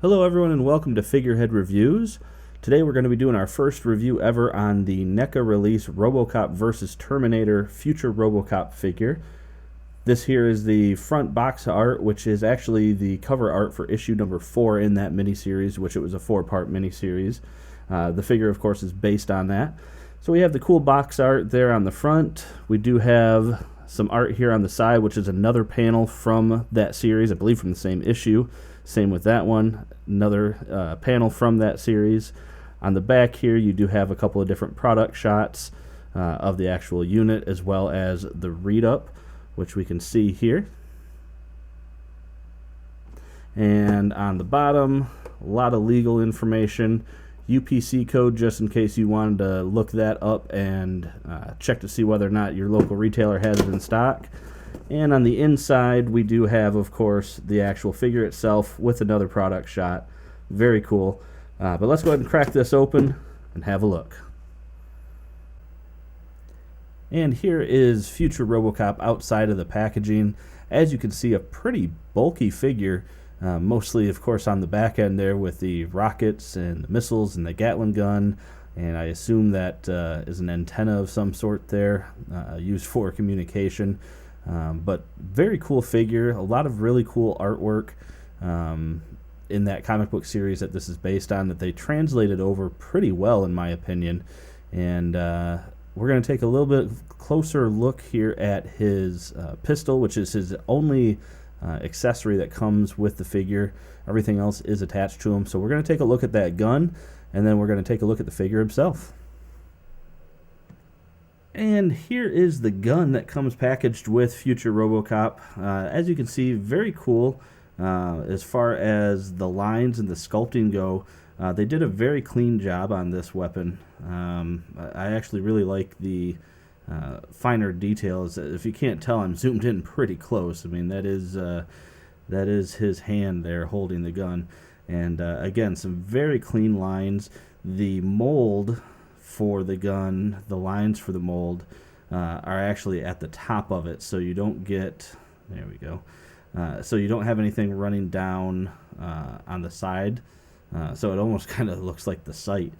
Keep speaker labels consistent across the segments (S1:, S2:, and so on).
S1: Hello everyone and welcome to Figurehead Reviews. Today we're going to be doing our first review ever on the NECA release Robocop vs. Terminator Future Robocop figure. This here is the front box art, which is actually the cover art for issue number 4 in that miniseries, which it was a 4-part miniseries. The figure, of course, is based on that. So we have the cool box art there on the front. We do have some art here on the side, which is another panel from that series, I believe from the same issue. Same with that one, another panel from that series. On the back here you do have a couple of different product shots of the actual unit, as well as the read-up, which we can see here. And on the bottom, a lot of legal information, UPC code just in case you wanted to look that up and check to see whether or not your local retailer has it in stock. And on the inside, we do have, of course, the actual figure itself with another product shot. Very cool. But let's go ahead and crack this open and have a look. And here is Future Robocop outside of the packaging. As you can see, a pretty bulky figure, mostly, of course, on the back end there with the rockets and the missiles and the Gatling gun. And I assume that is an antenna of some sort there, used for communication. But very cool figure, a lot of really cool artwork in that comic book series that this is based on, that they translated over pretty well in my opinion. And we're going to take a little bit closer look here at his pistol, which is his only accessory that comes with the figure. Everything else is attached to him. So we're going to take a look at that gun, and then we're going to take a look at the figure himself. And here is the gun that comes packaged with Future Robocop. As you can see, very cool as far as the lines and the sculpting go. They did a very clean job on this weapon. I actually really like the finer details. If you can't tell, I'm zoomed in pretty close. I mean, that is his hand there holding the gun. And again, some very clean lines. The mold for the gun, the lines for the mold are actually at the top of it, so you don't get, there we go, so you don't have anything running down on the side, so it almost kind of looks like the sight,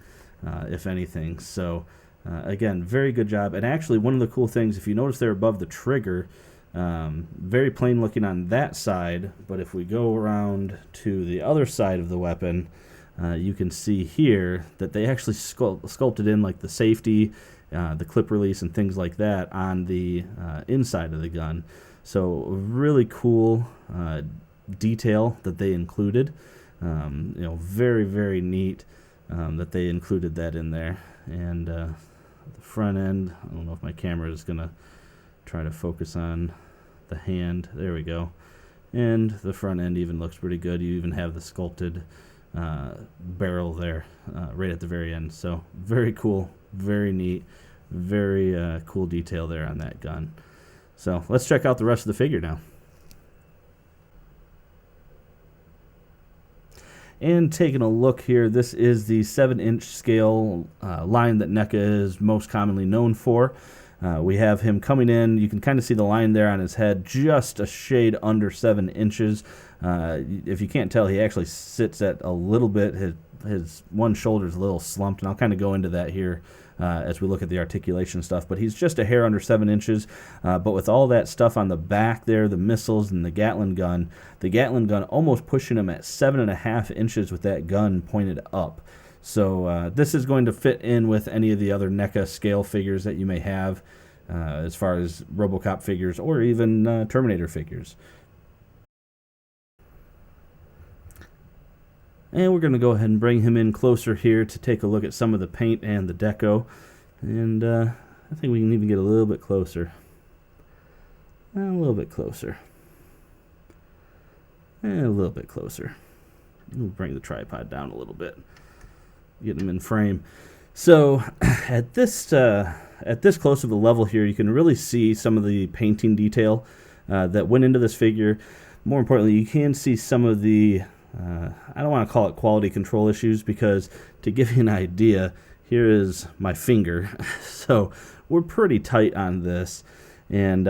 S1: if anything. So again, very good job. And actually, one of the cool things, if you notice there above the trigger, very plain looking on that side, but if we go around to the other side of the weapon, you can see here that they actually sculpted in like the safety, the clip release, and things like that on the inside of the gun. So really cool detail that they included. Very, very neat that they included that in there. And the front end, I don't know if my camera is going to try to focus on the hand. There we go. And the front end even looks pretty good. You even have the sculpted barrel there right at the very end. So very cool, very neat, very cool detail there on that gun. So let's check out the rest of the figure now. And taking a look here, this is the 7-inch scale line that NECA is most commonly known for. We have him coming in. You can kind of see the line there on his head, just a shade under 7 inches. If you can't tell, he actually sits at a little bit, his one shoulder's a little slumped, and I'll kind of go into that here as we look at the articulation stuff, but he's just a hair under 7 inches. But with all that stuff on the back there, the missiles and the Gatling gun almost pushing him at 7.5 inches with that gun pointed up. So this is going to fit in with any of the other NECA scale figures that you may have, as far as Robocop figures or even Terminator figures. And we're going to go ahead and bring him in closer here to take a look at some of the paint and the deco. And I think we can even get a little bit closer. A little bit closer. And a little bit closer. We'll bring the tripod down a little bit. Get him in frame. So at this close of a level here, you can really see some of the painting detail that went into this figure. More importantly, you can see some of the I don't want to call it quality control issues, because to give you an idea, here is my finger. So we're pretty tight on this, and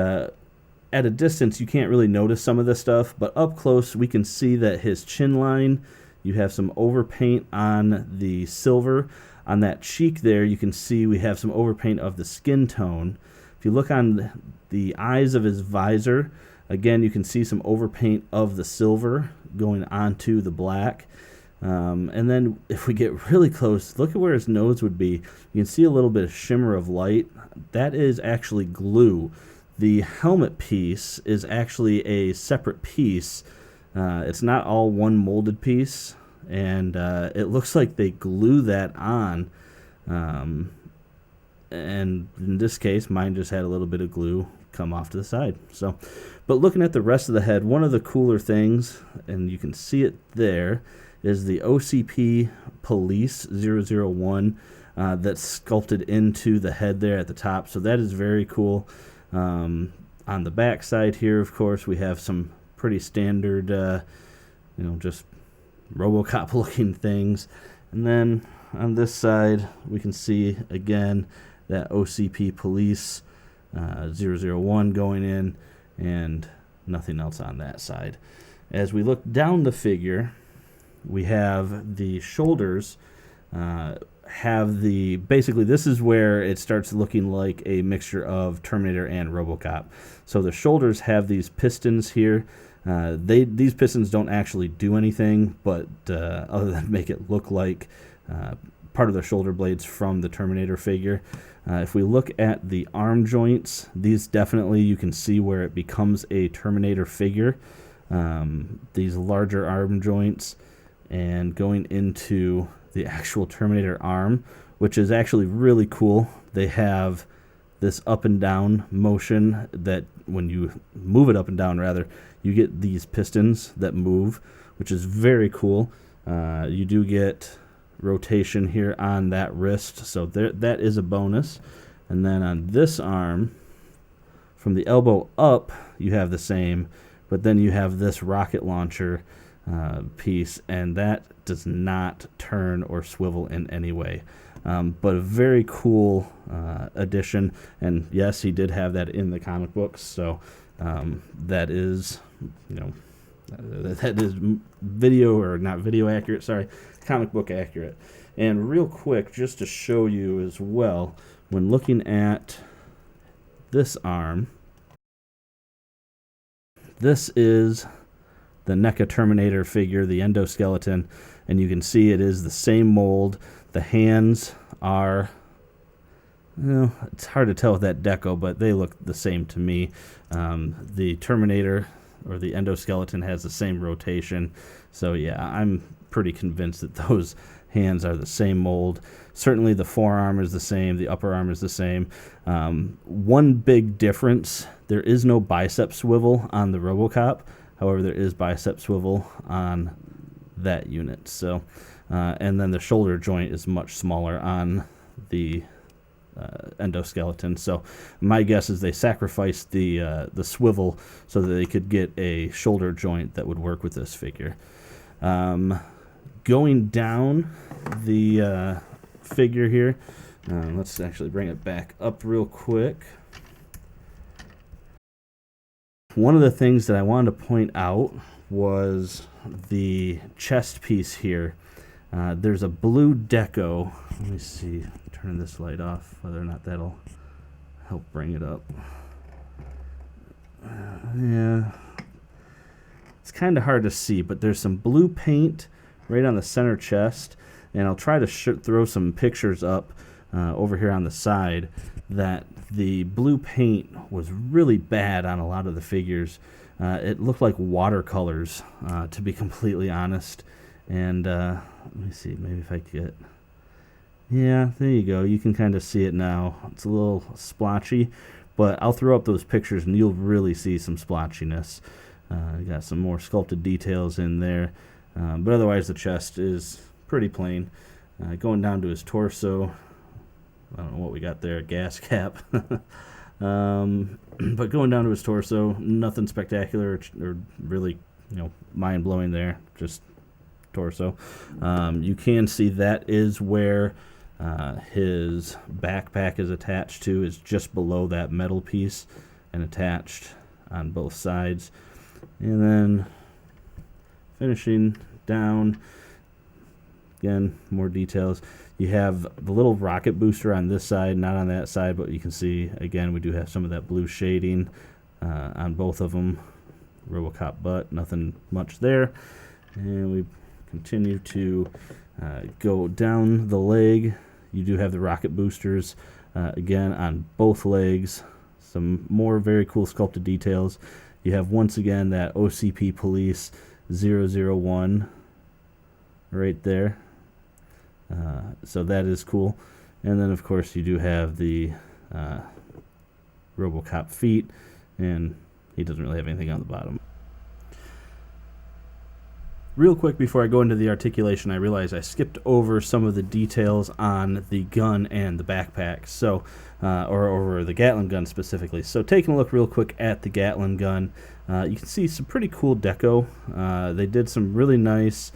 S1: at a distance you can't really notice some of this stuff, but up close we can see that his chin line You have some overpaint on the silver. On that cheek there, you can see we have some overpaint of the skin tone. If you look on the eyes of his visor, again, you can see some overpaint of the silver going onto the black. And then if we get really close, look at where his nose would be. You can see a little bit of shimmer of light. That is actually glue. The helmet piece is actually a separate piece. It's not all one molded piece, and it looks like they glue that on. And in this case, mine just had a little bit of glue come off to the side. So, but looking at the rest of the head, one of the cooler things, and you can see it there, is the OCP Police 001 that's sculpted into the head there at the top. So that is very cool. On the back side here, of course, we have some pretty standard, just Robocop looking things. And then on this side, we can see again that OCP Police 001 going in, and nothing else on that side. As we look down the figure, we have the shoulders basically this is where it starts looking like a mixture of Terminator and Robocop. So the shoulders have these pistons here. These pistons don't actually do anything, but other than make it look like part of the shoulder blades from the Terminator figure. If we look at the arm joints, these definitely you can see where it becomes a Terminator figure. These larger arm joints, and going into the actual Terminator arm, which is actually really cool. They have this up and down motion that when you move it up and down, rather, you get these pistons that move, which is very cool. You do get rotation here on that wrist, so that is a bonus. And then on this arm, from the elbow up, you have the same, but then you have this rocket launcher piece, and that does not turn or swivel in any way. But a very cool addition, and yes, he did have that in the comic books, so that is, that is video, or not video accurate, sorry, comic book accurate. And real quick, just to show you as well, when looking at this arm, this is the NECA Terminator figure, the endoskeleton, and you can see it is the same mold. The hands are, it's hard to tell with that deco, but they look the same to me. The Terminator, or the endoskeleton, has the same rotation. So yeah, I'm pretty convinced that those hands are the same mold. Certainly the forearm is the same, the upper arm is the same. One big difference, there is no bicep swivel on the Robocop. However, there is bicep swivel on that unit. So, and then the shoulder joint is much smaller on the endoskeleton. So my guess is they sacrificed the swivel so that they could get a shoulder joint that would work with this figure. Going down the figure here, let's actually bring it back up real quick. One of the things that I wanted to point out was the chest piece here. There's a blue deco. Let me see, turn this light off, whether or not that'll help bring it up. Yeah, it's kind of hard to see, but there's some blue paint right on the center chest, and I'll try to throw some pictures up over here on the side. That the blue paint was really bad on a lot of the figures. It looked like watercolors, to be completely honest. And let me see, maybe if I could get, yeah, there you go. You can kind of see it now. It's a little splotchy, but I'll throw up those pictures and you'll really see some splotchiness. Got some more sculpted details in there, but otherwise the chest is pretty plain. Going down to his torso, I don't know what we got there, a gas cap. But going down to his torso, nothing spectacular or really, mind-blowing there, just torso. You can see that is where his backpack is attached to, is just below that metal piece and attached on both sides. And then finishing down, again, more details. You have the little rocket booster on this side, not on that side, but you can see, again, we do have some of that blue shading on both of them. Robocop butt, nothing much there. And we continue to go down the leg. You do have the rocket boosters, again, on both legs. Some more very cool sculpted details. You have, once again, that OCP Police 001 right there. So that is cool. And then, of course, you do have the Robocop feet, and he doesn't really have anything on the bottom. Real quick before I go into the articulation, I realize I skipped over some of the details on the gun and the backpack, so or over the Gatling gun specifically. So taking a look real quick at the Gatling gun, you can see some pretty cool deco. They did some really nice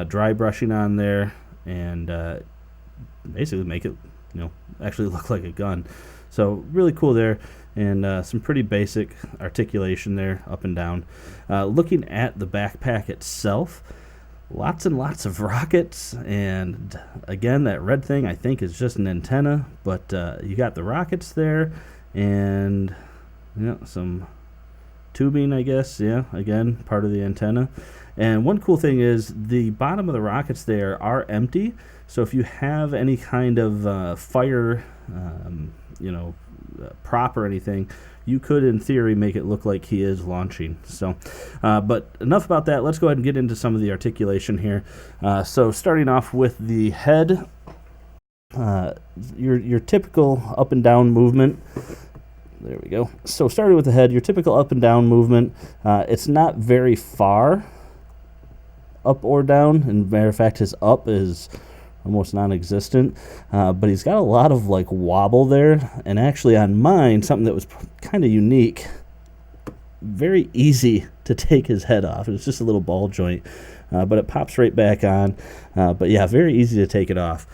S1: dry brushing on there, and basically make it, actually look like a gun. So really cool there, and some pretty basic articulation there, up and down. Looking at the backpack itself, lots and lots of rockets, and again, that red thing I think is just an antenna, but you got the rockets there, and some tubing, I guess. Yeah, again, part of the antenna. And one cool thing is the bottom of the rockets there are empty, so if you have any kind of fire prop or anything, you could in theory make it look like he is launching. So but enough about that. Let's go ahead and get into some of the articulation here. So starting off with the head, your typical up and down movement. There we go. So starting with the head, your typical up and down movement, it's not very far up or down, and matter of fact, his up is almost non-existent, but he's got a lot of like wobble there. And actually on mine, something that was kind of unique, very easy to take his head off. It's just a little ball joint, but it pops right back on. But yeah, very easy to take it off.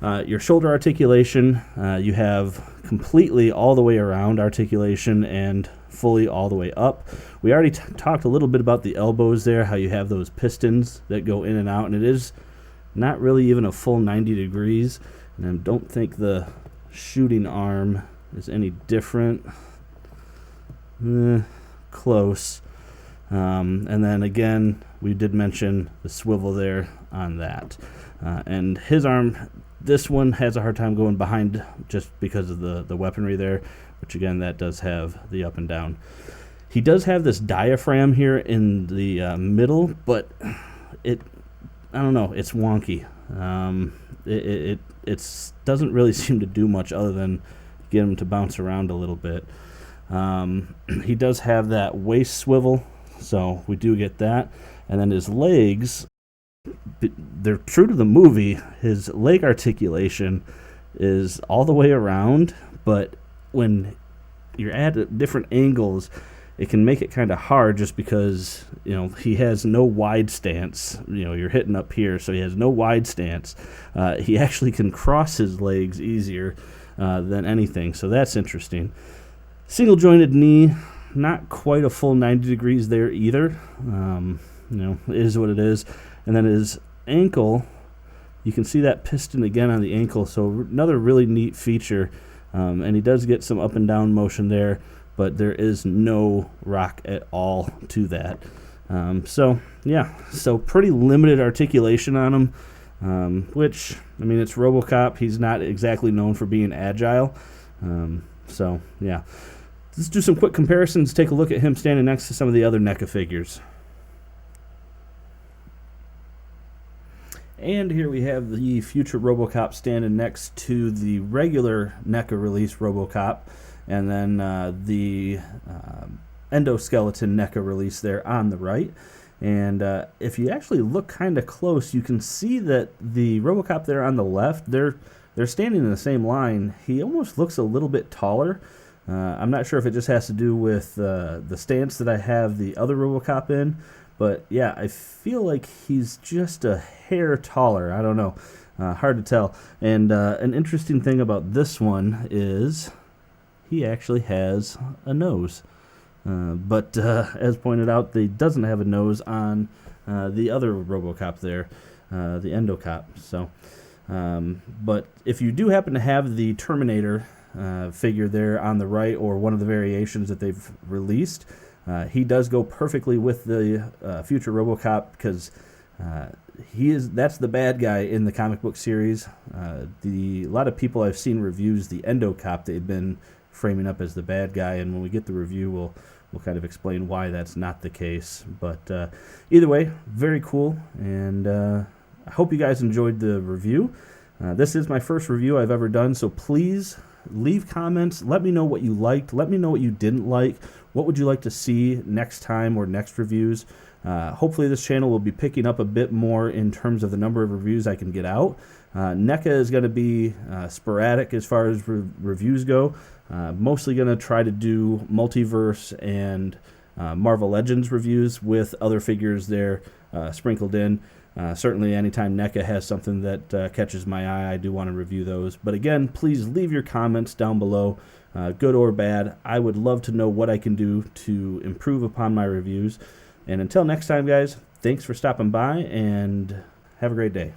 S1: Your shoulder articulation, you have completely all the way around articulation and fully all the way up. We already talked a little bit about the elbows there, how you have those pistons that go in and out, and it is not really even a full 90 degrees, and I don't think the shooting arm is any different. Close. And then again, we did mention the swivel there on that. And his arm, this one has a hard time going behind just because of the weaponry there, which again, that does have the up and down. He does have this diaphragm here in the middle, but I don't know, it's wonky. It doesn't really seem to do much other than get him to bounce around a little bit. He does have that waist swivel, so we do get that. And then his legs, they're true to the movie. His leg articulation is all the way around, but when you're at different angles, it can make it kind of hard just because, he has no wide stance. You're hitting up here, so he has no wide stance. He actually can cross his legs easier than anything, so that's interesting. Single jointed knee, not quite a full 90 degrees there either. It is what it is. And then his ankle, you can see that piston again on the ankle, so another really neat feature. And he does get some up and down motion there, but there is no rock at all to that. So pretty limited articulation on him, which, it's Robocop. He's not exactly known for being agile. Let's do some quick comparisons. Take a look at him standing next to some of the other NECA figures. And here we have the future Robocop standing next to the regular NECA release Robocop, and then the endoskeleton NECA release there on the right. And if you actually look kind of close, you can see that the Robocop there on the left, they're standing in the same line. He almost looks a little bit taller. I'm not sure if it just has to do with the stance that I have the other Robocop in, but yeah, I feel like he's just a hair taller. I don't know. Hard to tell. And an interesting thing about this one is he actually has a nose. But as pointed out, he doesn't have a nose on the other Robocop there. the EndoCop. So, but if you do happen to have the Terminator figure there on the right, or one of the variations that they've released, he does go perfectly with the future RoboCop, because that's the bad guy in the comic book series. A lot of people I've seen reviews the EndoCop, they've been framing up as the bad guy, and when we get the review, we'll kind of explain why that's not the case. But either way, very cool, and I hope you guys enjoyed the review. This is my first review I've ever done, so please leave comments. Let me know what you liked. Let me know what you didn't like. What would you like to see next time or next reviews? Hopefully this channel will be picking up a bit more in terms of the number of reviews I can get out. NECA is going to be sporadic as far as reviews go. Mostly going to try to do multiverse and Marvel Legends reviews with other figures there sprinkled in. Certainly anytime NECA has something that catches my eye, I do want to review those. But again, please leave your comments down below, good or bad. I would love to know what I can do to improve upon my reviews. And until next time, guys, thanks for stopping by, and have a great day.